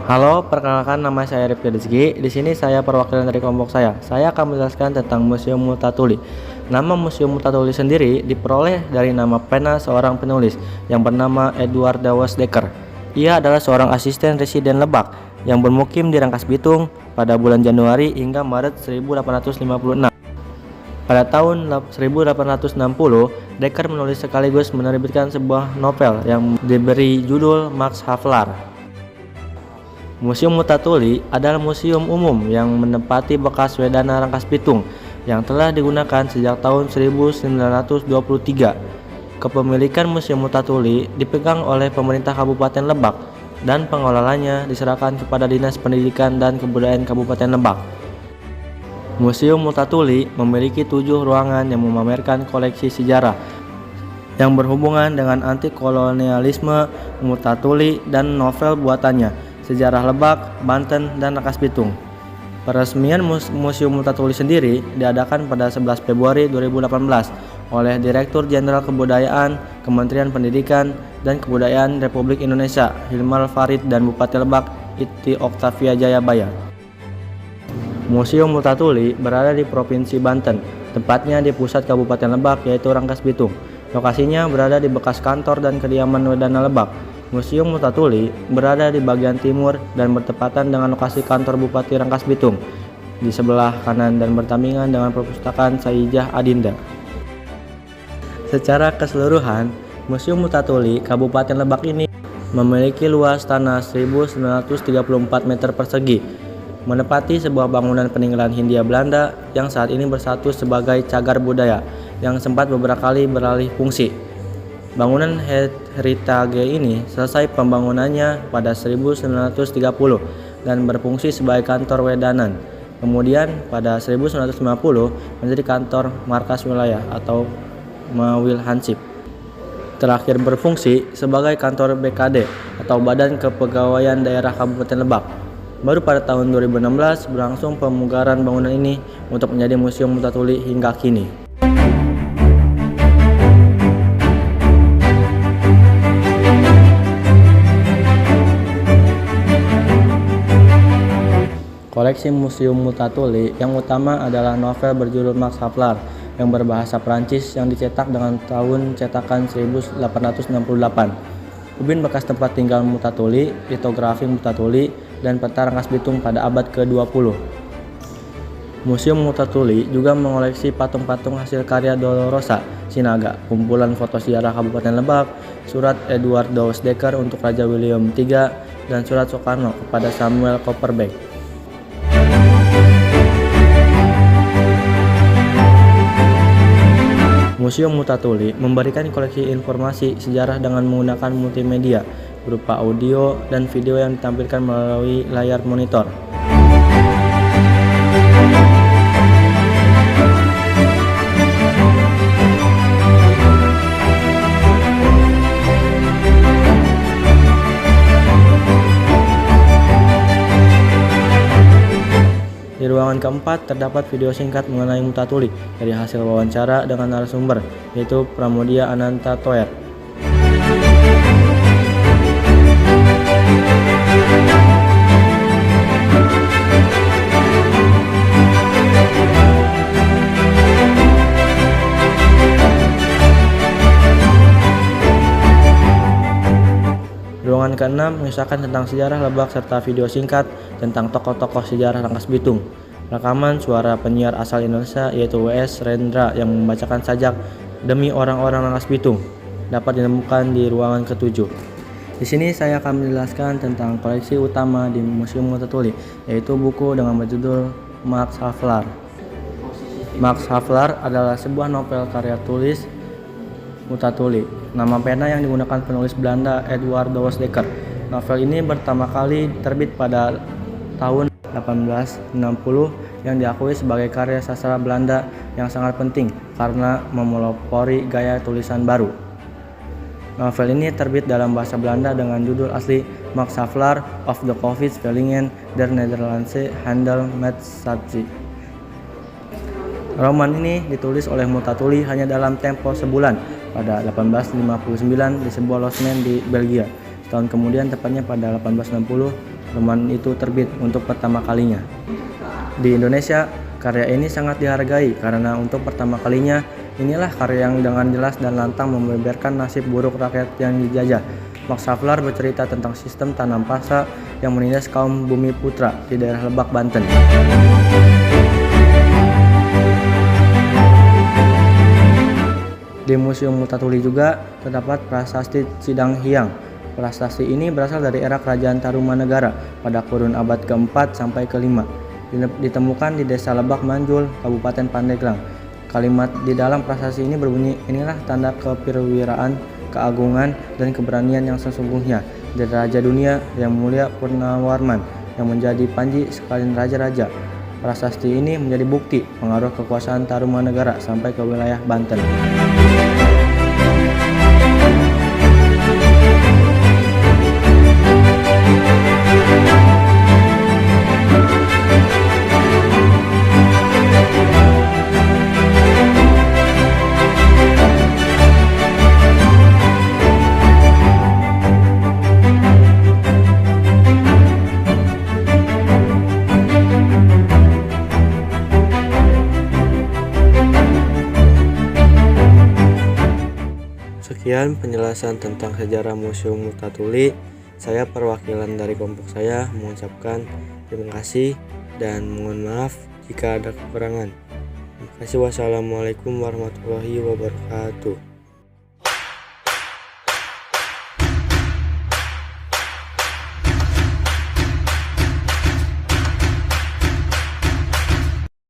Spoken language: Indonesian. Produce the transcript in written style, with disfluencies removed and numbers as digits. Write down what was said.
Halo, perkenalkan nama saya Rifki Rizky. Di sini saya perwakilan dari kelompok saya. Saya akan menjelaskan tentang Museum Multatuli. Nama Museum Multatuli sendiri diperoleh dari nama pena seorang penulis yang bernama Edward Dawes Dekker. Ia adalah seorang asisten residen Lebak yang bermukim di Rangkas Bitung pada bulan Januari hingga Maret 1856. Pada tahun 1860, Dekker menulis sekaligus menerbitkan sebuah novel yang diberi judul Max Havelaar. Museum Multatuli adalah museum umum yang menempati bekas wedana Rangkas Bitung yang telah digunakan sejak tahun 1923. Kepemilikan Museum Multatuli dipegang oleh pemerintah Kabupaten Lebak dan pengelolanya diserahkan kepada Dinas Pendidikan dan Kebudayaan Kabupaten Lebak. Museum Multatuli memiliki 7 ruangan yang memamerkan koleksi sejarah yang berhubungan dengan anti kolonialisme Multatuli dan novel buatannya, sejarah Lebak, Banten, dan Rangkas Bitung. Peresmian Museum Multatuli sendiri diadakan pada 11 Februari 2018 oleh Direktur Jenderal Kebudayaan, Kementerian Pendidikan dan Kebudayaan Republik Indonesia, Hilmar Farid, dan Bupati Lebak, Iti Oktavia Jayabaya. Museum Multatuli berada di Provinsi Banten, tempatnya di pusat Kabupaten Lebak yaitu Rangkas Bitung. Lokasinya berada di bekas kantor dan kediaman Wedana Lebak. Museum Multatuli berada di bagian timur dan bertepatan dengan lokasi kantor Bupati Rangkas Bitung di sebelah kanan dan berdampingan dengan perpustakaan Sayyijah Adinda. Secara keseluruhan, Museum Multatuli Kabupaten Lebak ini memiliki luas tanah 1934 meter persegi, menempati sebuah bangunan peninggalan Hindia Belanda yang saat ini bersatu sebagai cagar budaya yang sempat beberapa kali beralih fungsi. Bangunan heritage ini selesai pembangunannya pada 1930 dan berfungsi sebagai kantor wedanan. Kemudian pada 1950 menjadi kantor markas wilayah atau Mawil Hansip. Terakhir berfungsi sebagai kantor BKD atau Badan Kepegawaian Daerah Kabupaten Lebak. Baru pada tahun 2016 berlangsung pemugaran bangunan ini untuk menjadi Museum Multatuli hingga kini. Koleksi Museum Multatuli yang utama adalah novel berjudul Max Havelaar yang berbahasa Prancis yang dicetak dengan tahun cetakan 1868. Ubin bekas tempat tinggal Multatuli, litografi Multatuli, dan peta Rangkas Bitung pada abad ke-20. Museum Multatuli juga mengoleksi patung-patung hasil karya Dolorosa Sinaga, kumpulan foto sejarah Kabupaten Lebak, surat Edward Dawes Dekker untuk Raja William III, dan surat Soekarno kepada Samuel Copperbeck. Museum Multatuli memberikan koleksi informasi sejarah dengan menggunakan multimedia berupa audio dan video yang ditampilkan melalui layar monitor. Di ruangan keempat terdapat video singkat mengenai Multatuli dari hasil wawancara dengan narasumber, yaitu Pramoedya Ananta Toer. Ruangan ke-6 mengisahkan tentang sejarah Lebak serta video singkat tentang tokoh-tokoh sejarah Rangkas Bitung. Rekaman suara penyiar asal Indonesia yaitu W.S. Rendra yang membacakan sajak demi orang-orang Rangkas Bitung dapat ditemukan di ruangan ke-7. Di sini saya akan menjelaskan tentang koleksi utama di Museum Multatuli, yaitu buku dengan berjudul Max Havelaar. Max Havelaar adalah sebuah novel karya tulis Multatuli. Nama pena yang digunakan penulis Belanda Edward Dawes Dekker. Novel ini pertama kali terbit pada tahun 1860 yang diakui sebagai karya sastra Belanda yang sangat penting karena memelopori gaya tulisan baru. Novel ini terbit dalam bahasa Belanda dengan judul asli Max Havelaar of the Koningsvelingen der Nederlandse Handel met Satie. Roman ini ditulis oleh Multatuli hanya dalam tempo sebulan pada 1859 di sebuah losmen di Belgia. Setahun kemudian, tepatnya pada 1860, roman itu terbit untuk pertama kalinya. Di Indonesia, karya ini sangat dihargai karena untuk pertama kalinya inilah karya yang dengan jelas dan lantang membeberkan nasib buruk rakyat yang dijajah. Max Havelaar bercerita tentang sistem tanam paksa yang menindas kaum Bumi Putra di daerah Lebak, Banten. Di Museum Multatuli juga terdapat prasasti Cidang Hyang. Prasasti ini berasal dari era Kerajaan Tarumanegara pada kurun abad ke-4 sampai ke-5. Ditemukan di Desa Lebak Manjul, Kabupaten Pandeglang. Kalimat di dalam prasasti ini berbunyi, inilah tanda kepirwiraan, keagungan, dan keberanian yang sesungguhnya dari Raja Dunia yang mulia Purnawarman yang menjadi panji sekalian raja-raja. Prasasti ini menjadi bukti pengaruh kekuasaan Tarumanegara sampai ke wilayah Banten. Sekian penjelasan tentang sejarah Museum Multatuli. Saya perwakilan dari kelompok saya mengucapkan terima kasih dan mohon maaf jika ada kekurangan. Terima kasih. Wassalamualaikum warahmatullahi wabarakatuh.